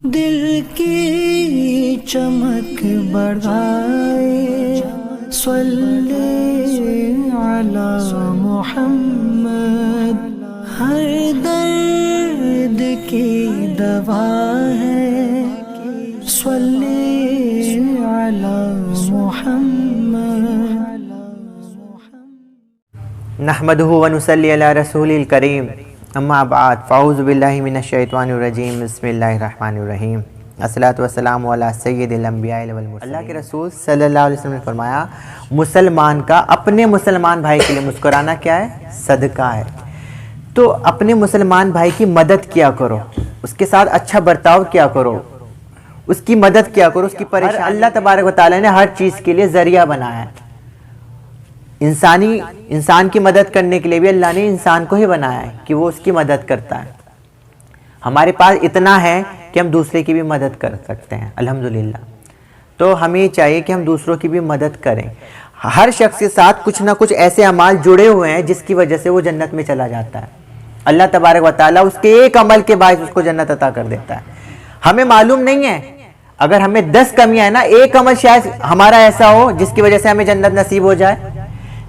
دل کی چمک بڑھائے صلی علی محمد، ہر درد کی دوا ہے صلی علی محمد۔ نحمدہ ونصلی علی رسول الکریم، اما بعد فاعوذ باللہ من الشیطان الرجیم، بسم اللہ الرحمن الرحیم، الصلاۃ والسلام علی سید الانبیاء والمرسلین۔ اللہ کے رسول صلی اللہ علیہ وسلم نے فرمایا مسلمان کا اپنے مسلمان بھائی کے لیے مسکرانا کیا ہے؟ صدقہ ہے۔ تو اپنے مسلمان بھائی کی مدد کیا کرو، اس کے ساتھ اچھا برتاؤ کیا کرو، اس کی مدد کیا کرو، اس کی پریشانی۔ اللہ تبارک و تعالیٰ نے ہر چیز کے لیے ذریعہ بنایا ہے۔ انسان کی مدد کرنے کے لیے بھی اللہ نے انسان کو ہی بنایا ہے کہ وہ اس کی مدد کرتا ہے۔ ہمارے پاس اتنا ہے کہ ہم دوسرے کی بھی مدد کر سکتے ہیں الحمدللہ۔ تو ہمیں چاہیے کہ ہم دوسروں کی بھی مدد کریں۔ ہر شخص کے ساتھ کچھ نہ کچھ ایسے اعمال جڑے ہوئے ہیں جس کی وجہ سے وہ جنت میں چلا جاتا ہے۔ اللہ تبارک و تعالیٰ اس کے ایک عمل کے باعث اس کو جنت عطا کر دیتا ہے۔ ہمیں معلوم نہیں ہے، اگر ہمیں 10 کمیاں ہیں نا، ایک عمل شاید ہمارا ایسا ہو جس کی وجہ سے ہمیں جنت نصیب ہو جائے،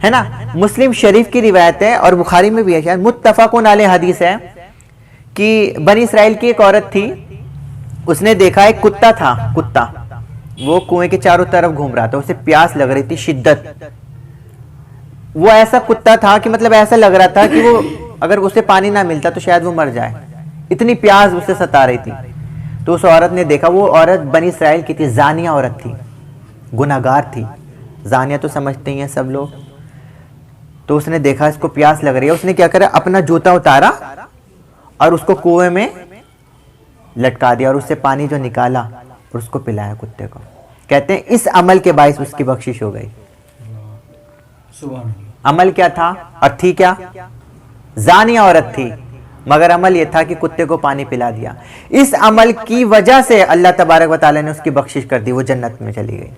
ہے نا۔ مسلم شریف کی روایت ہے اور بخاری میں بھی ہے، شاید متفقون علیہ حدیث ہے کہ بنی اسرائیل کی ایک عورت تھی، اس نے دیکھا ایک کتا تھا، کتا وہ کنویں کے چاروں طرف گھوم رہا تھا، اسے پیاس لگ رہی تھی شدت۔ وہ ایسا کتا تھا کہ مطلب ایسا لگ رہا تھا کہ وہ اگر اسے پانی نہ ملتا تو شاید وہ مر جائے، اتنی پیاس اسے ستا رہی تھی۔ تو اس عورت نے دیکھا، وہ عورت بنی اسرائیل کی تھی، زانیہ عورت تھی، گناہگار تھی۔ زانیہ تو سمجھتے ہی ہیں سب لوگ۔ تو اس نے دیکھا اس کو پیاس لگ رہی ہے، اس نے کیا کرا، اپنا جوتا اتارا اور اس کو کنویں میں لٹکا دیا اور اس سے پانی جو نکالا اور اس کو پلایا کتے کو۔ کہتے ہیں اس عمل کے باعث اس کی بخشش ہو گئی۔ عمل کیا تھا اور تھی کیا؟ زانیہ عورت تھی، مگر عمل یہ تھا کہ کتے کو پانی پلا دیا۔ اس عمل کی وجہ سے اللہ تبارک و تعالیٰ نے اس کی بخشش کر دی، وہ جنت میں چلی گئی۔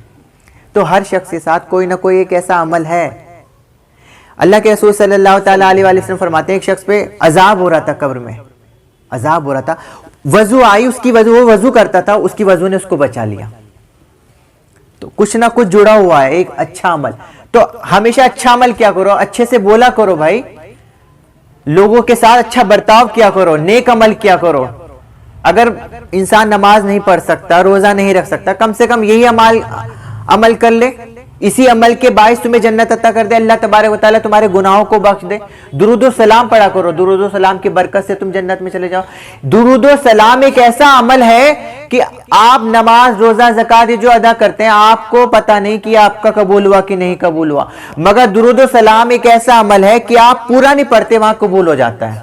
تو ہر شخص کے ساتھ کوئی نہ کوئی ایک ایسا عمل ہے۔ اللہ کے رسول صلی اللہ تعالیٰ علیہ وسلم فرماتے ہیں ایک شخص پہ عذاب ہو رہا تھا، قبر میں عذاب ہو رہا تھا، وضو آئی اس کی، وہ وضو کرتا تھا، اس کی وضو نے اس کو بچا لیا۔ تو کچھ نہ کچھ جڑا ہوا ہے ایک اچھا عمل۔ تو ہمیشہ اچھا عمل کیا کرو، اچھے سے بولا کرو بھائی، لوگوں کے ساتھ اچھا برتاؤ کیا کرو، نیک عمل کیا کرو۔ اگر انسان نماز نہیں پڑھ سکتا، روزہ نہیں رکھ سکتا، کم سے کم یہی عمل کر لے، اسی عمل کے باعث تمہیں جنت عطا کر دے، اللہ تبارک و تعالیٰ تمہارے گناہوں کو بخش دے۔ درود و سلام پڑھا کرو، درود و سلام کی برکت سے تم جنت میں چلے جاؤ۔ درود و سلام ایک ایسا عمل ہے کہ آپ نماز، روزہ، زکوٰۃ جو ادا کرتے ہیں، آپ کو پتہ نہیں کہ آپ کا قبول ہوا کہ نہیں قبول ہوا، مگر درود و سلام ایک ایسا عمل ہے کہ آپ پورا نہیں پڑھتے وہاں قبول ہو جاتا ہے۔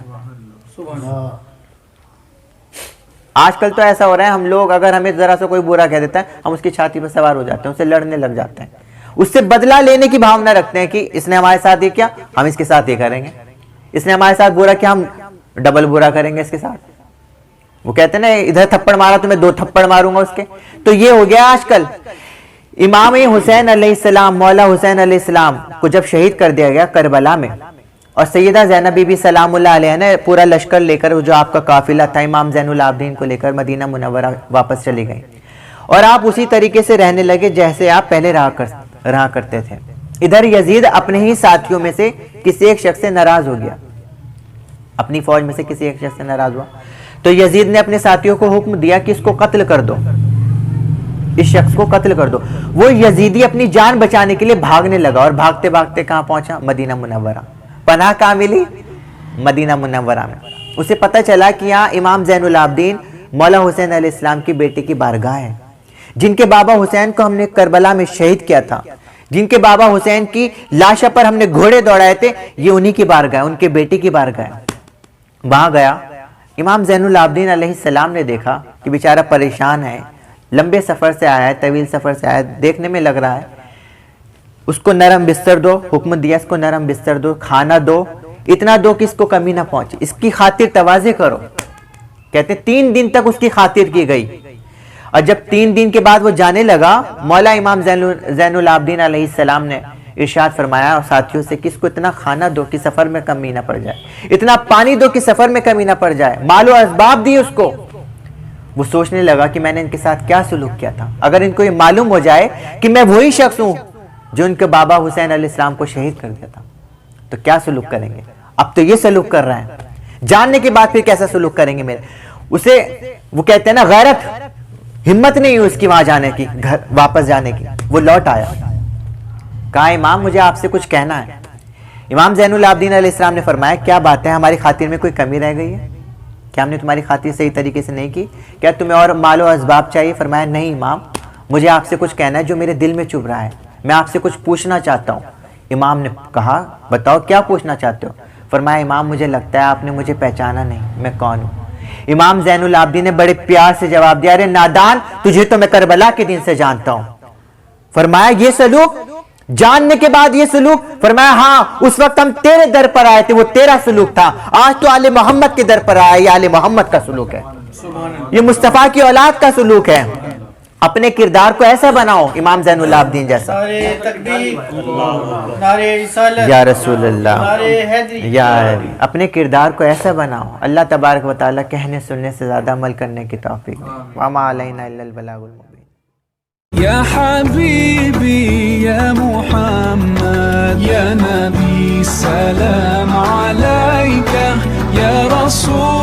آج کل تو ایسا ہو رہا ہے، ہم لوگ اگر ہمیں ذرا سا کوئی برا کہہ دیتا ہے، ہم اس کی چھاتی پر سوار ہو جاتے ہیں، اس سے لڑنے لگ جاتے ہیں، اس سے بدلہ لینے کی بھاونا رکھتے ہیں کہ اس نے ہمارے ساتھ یہ کیا، ہم اس کے ساتھ یہ کریں گے، اس نے ہمارے ساتھ برا کیا، ہم ڈبل برا کریں گے اس کے ساتھ۔ وہ کہتے ہیں نا ادھر تھپڑ مارا تو میں 2 تھپڑ ماروں گا اس کے۔ تو یہ ہو گیا آج کل۔ امام حسین علیہ السلام، مولا حسین علیہ السلام کو جب شہید کر دیا گیا کربلا میں، اور سیدہ زینب بی بی سلام اللہ علیہ نے پورا لشکر لے کر، جو آپ کا قافلہ تھا امام زین العابدین کو لے کر مدینہ منورہ واپس چلی گئی، اور آپ اسی طریقے سے رہنے لگے جیسے آپ پہلے رہا کرتے تھے۔ ادھر یزید اپنے ہی ساتھیوں میں سے کسی ایک شخص سے ناراض ہو گیا، اپنی فوج میں سے کسی ایک شخص سے ناراض ہوا، تو یزید نے اپنے ساتھیوں کو حکم دیا کہ اس کو قتل کر دو، اس شخص کو قتل کر دو۔ وہ یزیدی اپنی جان بچانے کے لیے بھاگنے لگا، اور بھاگتے بھاگتے کہاں پہنچا؟ مدینہ منورہ۔ پناہ کہاں ملی؟ مدینہ منورہ میں۔ اسے پتہ چلا کہ یہاں امام زین العابدین مولا حسین علیہ السلام کی بیٹی کی بارگاہ ہے، جن کے بابا حسین کو ہم نے کربلا میں شہید کیا تھا، جن کے بابا حسین کی لاشا پر ہم نے گھوڑے دوڑائے تھے، یہ انہی کی بارگاہ، ان کے بیٹی کی بارگاہ ہے۔ وہاں گیا، امام زین العابدین علیہ السلام نے دیکھا کہ بیچارہ پریشان ہے، لمبے سفر سے آیا ہے، طویل سفر سے آیا ہے، دیکھنے میں لگ رہا ہے۔ اس کو نرم بستر دو، حکم دیا اس کو نرم بستر دو، کھانا دو، اتنا دو کہ اس کو کمی نہ پہنچے، اس کی خاطر تواضع کرو۔ کہتے 3 دن تک اس کی خاطر کی گئی، اور جب 3 دن کے بعد وہ جانے لگا، مولا امام زین العابدین علیہ السلام نے ارشاد فرمایا اور ساتھیوں سے کہ اس کو اتنا کھانا دو کہ سفر میں کمی نہ پڑ جائے، اتنا پانی دو کہ سفر میں کمی نہ پڑ جائے، مال و اسباب دی اس کو، وہ سوچنے لگا کہ میں نے ان کے ساتھ کیا سلوک کیا تھا. اگر ان کو یہ معلوم ہو جائے کہ میں وہی شخص ہوں جو ان کے بابا حسین علیہ السلام کو شہید کر دیا تھا تو کیا سلوک کریں گے. اب تو یہ سلوک کر رہے ہیں, جاننے کے بعد پھر کیسا سلوک کریں گے. میرے اسے وہ کہتے ہیں نا غیرت, ہمت نہیں ہوئی اس کی وہاں جانے کی, گھر واپس جانے کی. وہ لوٹ آیا, کہا امام مجھے آپ سے کچھ کہنا ہے. امام زین العابدین علیہ السلام نے فرمایا کیا بات ہے, ہماری خاطر میں کوئی کمی رہ گئی ہے, کیا ہم نے تمہاری خاطر صحیح طریقے سے نہیں کی, کیا تمہیں اور مال و اسباب چاہیے. فرمایا نہیں امام, مجھے آپ سے کچھ کہنا ہے جو میرے دل میں چبھ رہا ہے, میں آپ سے کچھ پوچھنا چاہتا ہوں. امام نے کہا بتاؤ کیا پوچھنا چاہتے ہو. فرمایا امام مجھے لگتا ہے آپ نے مجھے پہچانا نہیں, میں کون ہوں. امام زین العابدین نے بڑے پیار سے جواب دیا, ارے نادان, تجھے تو میں کربلا کے دن سے جانتا ہوں. فرمایا یہ سلوک, جاننے کے بعد یہ سلوک. فرمایا ہاں, اس وقت ہم تیرے در پر آئے تھے, وہ تیرا سلوک تھا. آج تو آل محمد کے در پر آیا, یہ آل محمد کا سلوک ہے, یہ مصطفیٰ کی اولاد کا سلوک ہے. اپنے کردار کو ایسا بناؤ امام زین العابدین جیسا. یا رسول اللہ, یا اپنے کردار کو ایسا بناؤ. اللہ تبارک و تعالیٰ کہنے سننے سے زیادہ عمل کرنے کی توفیق دے. وما علینا الا البلاغ المبین. یا حبیبی یا محمد یا نبی سلام علیکہ یا رسول